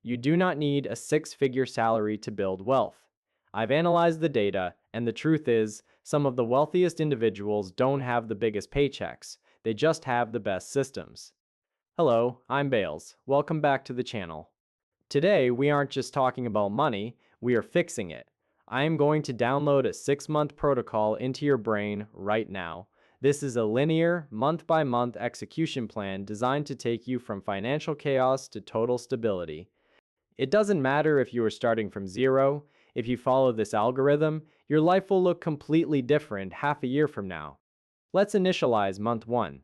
You do not need a six-figure salary to build wealth. I've analyzed the data, and the truth is, some of the wealthiest individuals don't have the biggest paychecks, they just have the best systems. Hello, I'm Bales. Welcome back to the channel. Today, we aren't just talking about money, we are fixing it. I am going to download a 6-month protocol into your brain right now. This is a linear, month-by-month execution plan designed to take you from financial chaos to total stability. It doesn't matter if you are starting from zero. If you follow this algorithm, your life will look completely different half a year from now. Let's initialize month 1.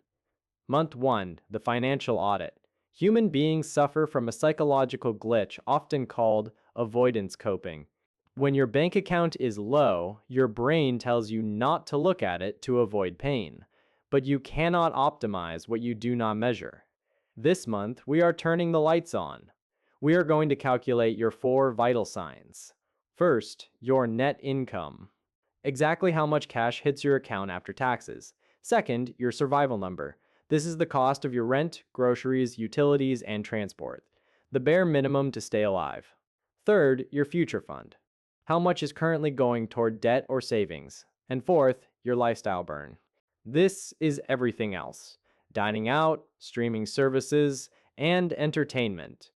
Month 1, the financial audit. Human beings suffer from a psychological glitch often called avoidance coping. When your bank account is low, your brain tells you not to look at it to avoid pain. But you cannot optimize what you do not measure. This month, we are turning the lights on. We are going to calculate your 4 vital signs. First, your net income. Exactly how much cash hits your account after taxes. Second, your survival number. This is the cost of your rent, groceries, utilities, and transport. The bare minimum to stay alive. Third, your future fund. How much is currently going toward debt or savings? And fourth, your lifestyle burn. This is everything else. Dining out, streaming services, and entertainment.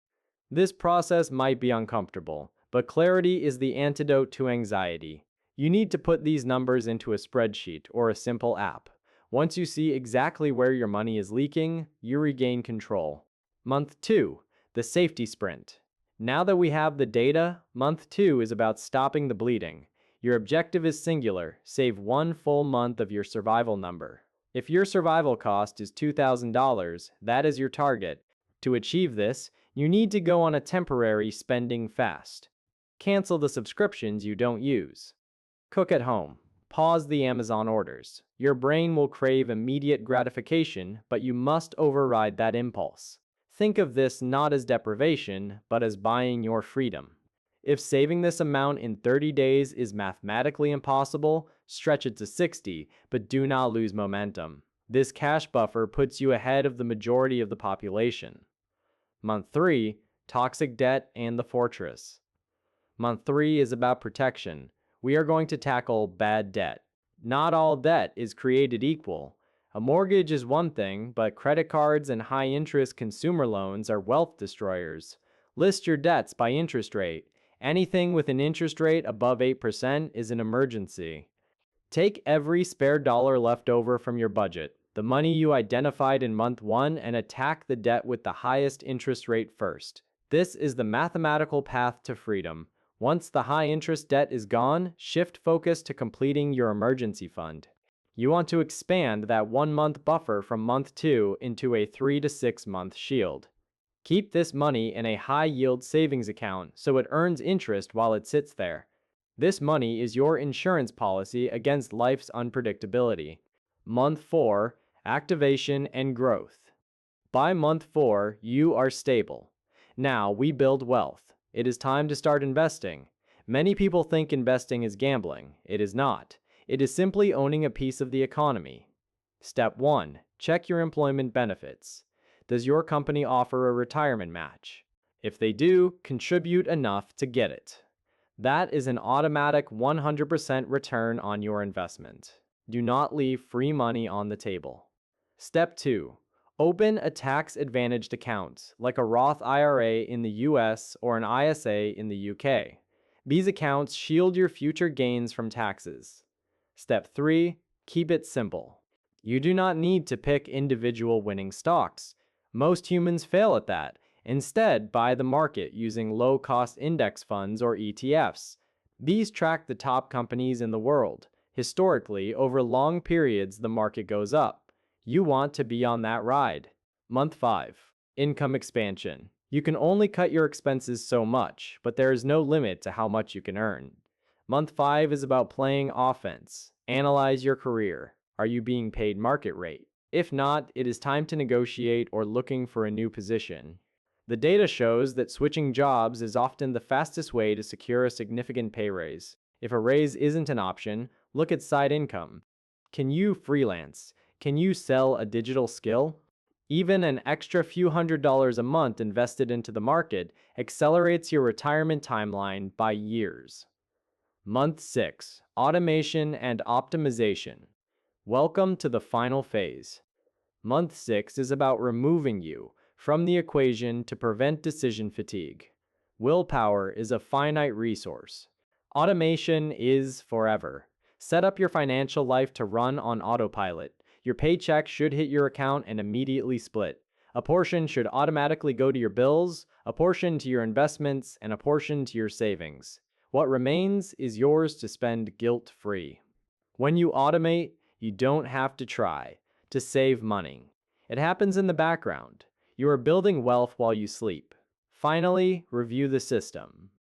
This process might be uncomfortable, but clarity is the antidote to anxiety. You need to put these numbers into a spreadsheet or a simple app. Once you see exactly where your money is leaking, you regain control. Month 2, the safety sprint. Now that we have the data, month 2 is about stopping the bleeding. Your objective is singular: save 1 full month of your survival number. If your survival cost is $2,000, that is your target. To achieve this, you need to go on a temporary spending fast. Cancel the subscriptions you don't use. Cook at home. Pause the Amazon orders. Your brain will crave immediate gratification, but you must override that impulse. Think of this not as deprivation, but as buying your freedom. If saving this amount in 30 days is mathematically impossible, stretch it to 60, but do not lose momentum. This cash buffer puts you ahead of the majority of the population. Month 3, toxic debt and the fortress. Month 3 is about protection. We are going to tackle bad debt. Not all debt is created equal. A mortgage is one thing, but credit cards and high-interest consumer loans are wealth destroyers. List your debts by interest rate. Anything with an interest rate above 8% is an emergency. Take every spare dollar left over from your budget, the money you identified in month 1, and attack the debt with the highest interest rate first. This is the mathematical path to freedom. Once the high-interest debt is gone, shift focus to completing your emergency fund. You want to expand that 1-month buffer from month 2 into a 3 to 6 month shield. Keep this money in a high-yield savings account so it earns interest while it sits there. This money is your insurance policy against life's unpredictability. Month 4, activation and growth. By month 4, you are stable. Now we build wealth. It is time to start investing. Many people think investing is gambling. It is not. It is simply owning a piece of the economy. Step 1. Check your employment benefits. Does your company offer a retirement match? If they do, contribute enough to get it. That is an automatic 100% return on your investment. Do not leave free money on the table. Step 2. Open a tax-advantaged account, like a Roth IRA in the US or an ISA in the UK. These accounts shield your future gains from taxes. Step 3. Keep it simple. You do not need to pick individual winning stocks. Most humans fail at that. Instead, buy the market using low-cost index funds or ETFs. These track the top companies in the world. Historically, over long periods, the market goes up. You want to be on that ride. Month 5. Income expansion. You can only cut your expenses so much, but there is no limit to how much you can earn. Month 5 is about playing offense. Analyze your career. Are you being paid market rate? If not, it is time to negotiate or looking for a new position. The data shows that switching jobs is often the fastest way to secure a significant pay raise. If a raise isn't an option, look at side income. Can you freelance? Can you sell a digital skill? Even an extra few $100s a month invested into the market accelerates your retirement timeline by years. Month 6. Automation and Optimization. Welcome to the final phase. Month 6 is about removing you from the equation to prevent decision fatigue. Willpower is a finite resource. Automation is forever. Set up your financial life to run on autopilot. Your paycheck should hit your account and immediately split. A portion should automatically go to your bills, a portion to your investments, and a portion to your savings. What remains is yours to spend guilt-free. When you automate, you don't have to try to save money. It happens in the background. You are building wealth while you sleep. Finally, review the system.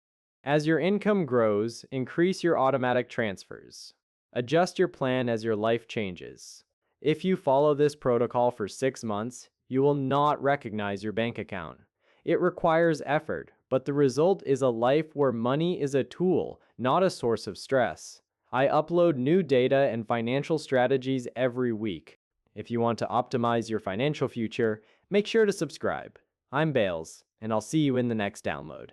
As your income grows, increase your automatic transfers. Adjust your plan as your life changes. If you follow this protocol for 6 months, you will not recognize your bank account. It requires effort, but the result is a life where money is a tool, not a source of stress. I upload new data and financial strategies every week. If you want to optimize your financial future, make sure to subscribe. I'm Bales, and I'll see you in the next download.